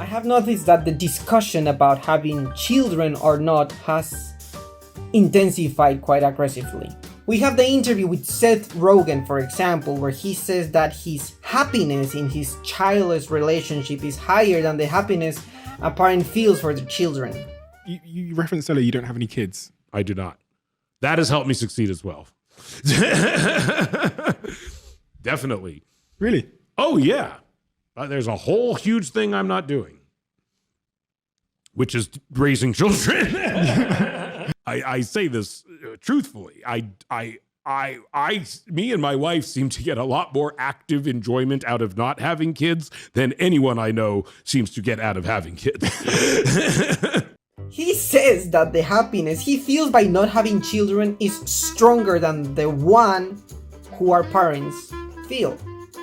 have noticed that the discussion about having children or not has intensified quite aggressively. We have the interview with Seth Rogen, for example, where he says that his happiness in his childless relationship is higher than the happiness a parent feels for their children. You referenced earlier you don't have any kids. I do not. That has helped me succeed as well. Definitely. Really? Oh, yeah. There's a whole huge thing I'm not doing, which is raising children. I say this truthfully. Me and my wife seem to get a lot more active enjoyment out of not having kids than anyone I know seems to get out of having kids. He says that the happiness he feels by not having children is stronger than the one who our parents feel.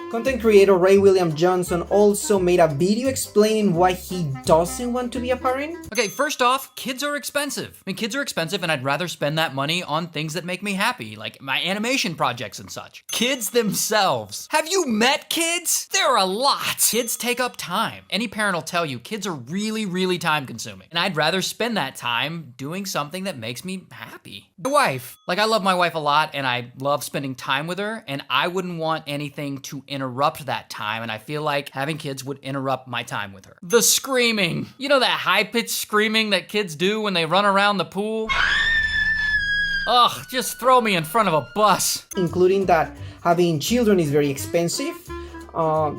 Content creator Ray William Johnson also made a video explaining why he doesn't want to be a parent. Okay, first off, kids are expensive. I mean, kids are expensive and I'd rather spend that money on things that make me happy, like my animation projects and such. Kids themselves. Have you met kids? There are a lot. Kids take up time. Any parent will tell you kids are really, really time consuming. And I'd rather spend that time doing something that makes me happy. My wife. Like, I love my wife a lot and I love spending time with her, and I wouldn't want anything to interrupt that time, and I feel like having kids would interrupt my time with her. The screaming. You know that high-pitched screaming that kids do when they run around the pool? Ugh, just throw me in front of a bus. Including that having children is very expensive,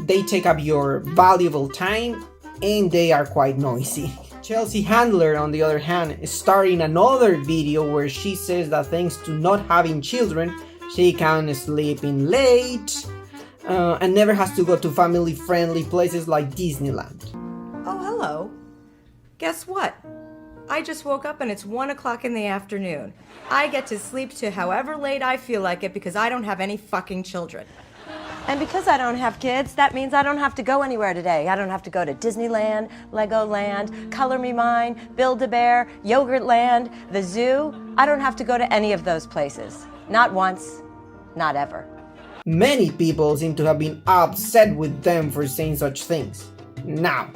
they take up your valuable time, and they are quite noisy. Chelsea Handler, on the other hand, is starring another video where she says that thanks to not having children, she can sleep in late, and never has to go to family-friendly places like Disneyland. Oh, hello. Guess what? I just woke up and it's 1 o'clock in the afternoon. I get to sleep to however late I feel like it because I don't have any fucking children. And because I don't have kids, that means I don't have to go anywhere today. I don't have to go to Disneyland, Legoland, Color Me Mine, Build-A-Bear, Yogurtland, the zoo. I don't have to go to any of those places. Not once, not ever. Many people seem to have been upset with them for saying such things. Now,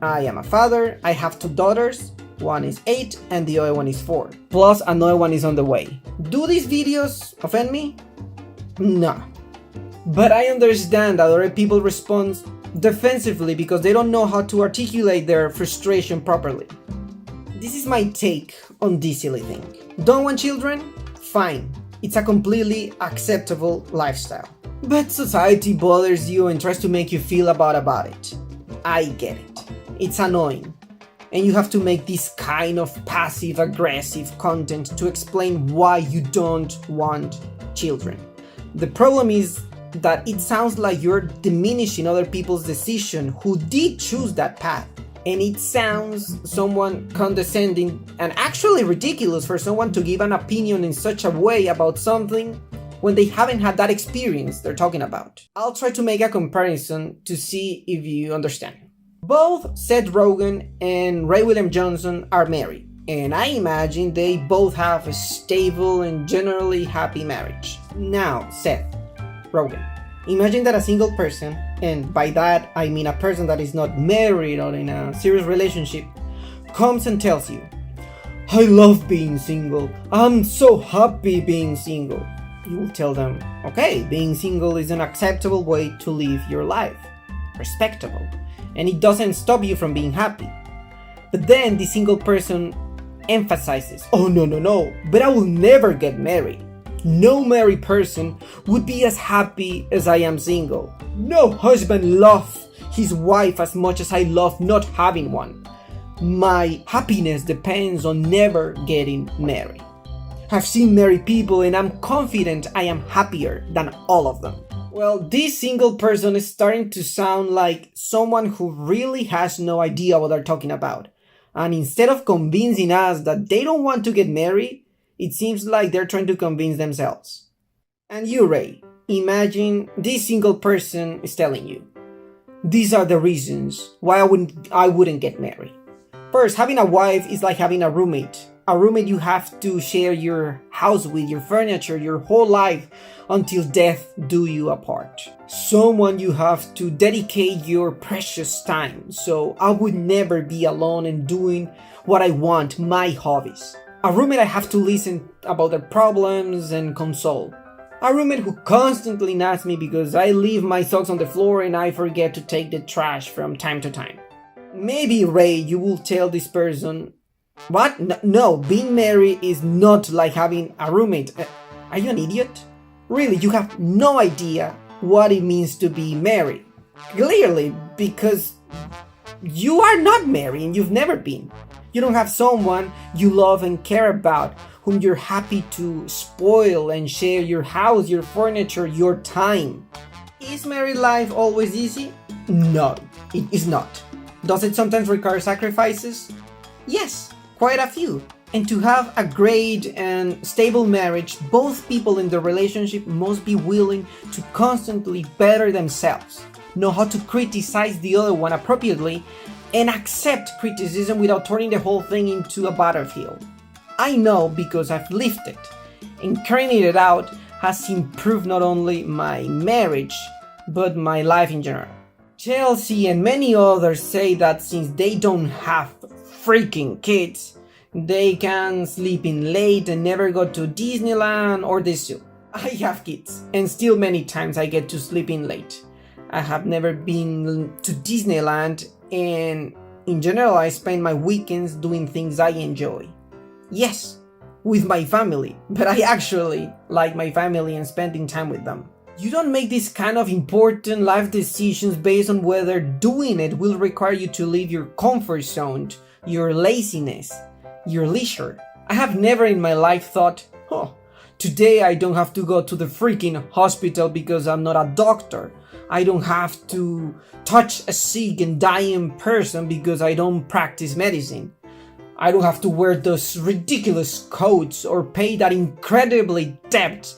I am a father, I have 2 daughters, one is 8 and the other one is 4. Plus another one is on the way. Do these videos offend me? No. But I understand that other people respond defensively because they don't know how to articulate their frustration properly. This is my take on this silly thing. Don't want children? Fine. It's a completely acceptable lifestyle. But society bothers you and tries to make you feel bad about it. I get it. It's annoying. And you have to make this kind of passive-aggressive content to explain why you don't want children. The problem is that it sounds like you're diminishing other people's decision who did choose that path. And it sounds somewhat condescending and actually ridiculous for someone to give an opinion in such a way about something when they haven't had that experience they're talking about. I'll try to make a comparison to see if you understand. Both Seth Rogen and Ray William Johnson are married, and I imagine they both have a stable and generally happy marriage. Now, Seth Rogen, imagine that a single person, and by that I mean a person that is not married or in a serious relationship, comes and tells you, "I love being single, I'm so happy being single." You will tell them, okay, being single is an acceptable way to live your life, respectable, and it doesn't stop you from being happy. But then the single person emphasizes, "Oh no, but I will never get married. No married person would be as happy as I am single. No husband loves his wife as much as I love not having one. My happiness depends on never getting married. I've seen married people and I'm confident I am happier than all of them." Well, this single person is starting to sound like someone who really has no idea what they're talking about. And instead of convincing us that they don't want to get married, it seems like they're trying to convince themselves. And you, Ray, imagine this single person is telling you, "These are the reasons why I wouldn't get married. First, having a wife is like having a roommate. A roommate you have to share your house with, your furniture, your whole life until death do you apart. Someone you have to dedicate your precious time. So I would never be alone and doing what I want, my hobbies. A roommate I have to listen about their problems and console. A roommate who constantly nags me because I leave my socks on the floor and I forget to take the trash from time to time. Maybe, Ray, you will tell this person, what? No, being married is not like having a roommate. Are you an idiot? Really, you have no idea what it means to be married. Clearly, because you are not married and you've never been. You don't have someone you love and care about, whom you're happy to spoil and share your house, your furniture, your time. Is married life always easy? No, it is not. Does it sometimes require sacrifices? Yes, quite a few. And to have a great and stable marriage, both people in the relationship must be willing to constantly better themselves, know how to criticize the other one appropriately, and accept criticism without turning the whole thing into a battlefield. I know because I've lived it, and carrying it out has improved not only my marriage, but my life in general. Chelsea and many others say that since they don't have freaking kids, they can sleep in late and never go to Disneyland or the zoo. I have kids, and still many times I get to sleep in late. I have never been to Disneyland, and in general I spend my weekends doing things I enjoy. Yes, with my family, but I actually like my family and spending time with them. You don't make these kind of important life decisions based on whether doing it will require you to leave your comfort zone, your laziness, your leisure. I have never in my life thought, oh, today I don't have to go to the freaking hospital because I'm not a doctor. I don't have to touch a sick and dying person because I don't practice medicine. I don't have to wear those ridiculous coats or pay that incredibly debt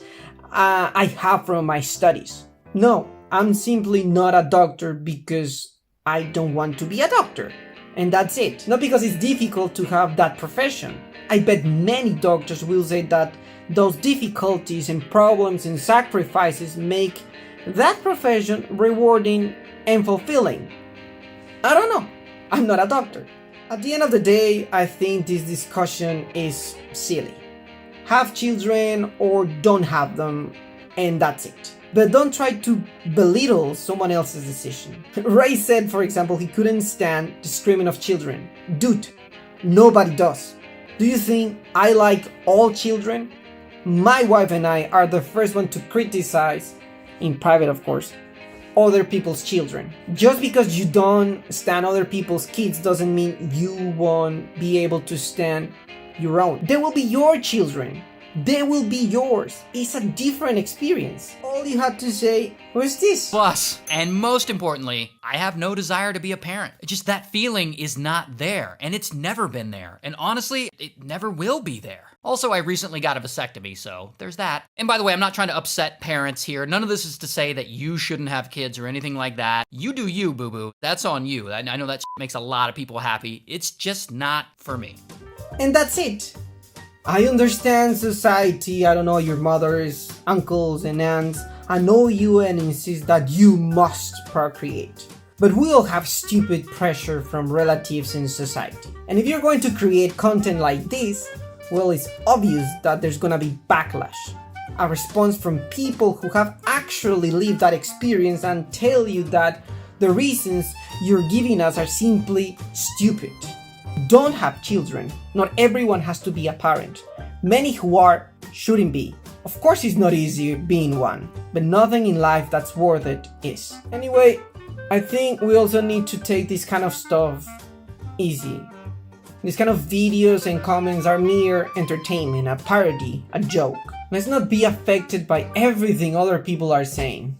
I have from my studies. No, I'm simply not a doctor because I don't want to be a doctor. And that's it. Not because it's difficult to have that profession. I bet many doctors will say that those difficulties and problems and sacrifices make that profession rewarding and fulfilling. I don't know. I'm not a doctor. At the end of the day, I think this discussion is silly. Have children or don't have them, and that's it. But don't try to belittle someone else's decision. Ray said, for example, he couldn't stand the screaming of children. Dude, nobody does. Do you think I like all children? My wife and I are the first one to criticize, in private of course, other people's children. Just because you don't stand other people's kids doesn't mean you won't be able to stand your own. They will be your children. They will be yours. It's a different experience. All you had to say was this. Plus, and most importantly, I have no desire to be a parent. It's just that feeling is not there, and it's never been there. And honestly, it never will be there. Also, I recently got a vasectomy, so there's that. And by the way, I'm not trying to upset parents here. None of this is to say that you shouldn't have kids or anything like that. You do you, boo-boo. That's on you. I know that makes a lot of people happy. It's just not for me. And that's it. I understand society, I don't know, your mothers, uncles and aunts annoy you and insist that you must procreate. But we all have stupid pressure from relatives in society. And if you're going to create content like this, well, it's obvious that there's gonna be backlash. A response from people who have actually lived that experience and tell you that the reasons you're giving us are simply stupid. Don't have children. Not everyone has to be a parent. Many who are shouldn't be. Of course it's not easy being one, but nothing in life that's worth it is. Anyway, I think we also need to take this kind of stuff easy. These kind of videos and comments are mere entertainment, a parody, a joke. Let's not be affected by everything other people are saying.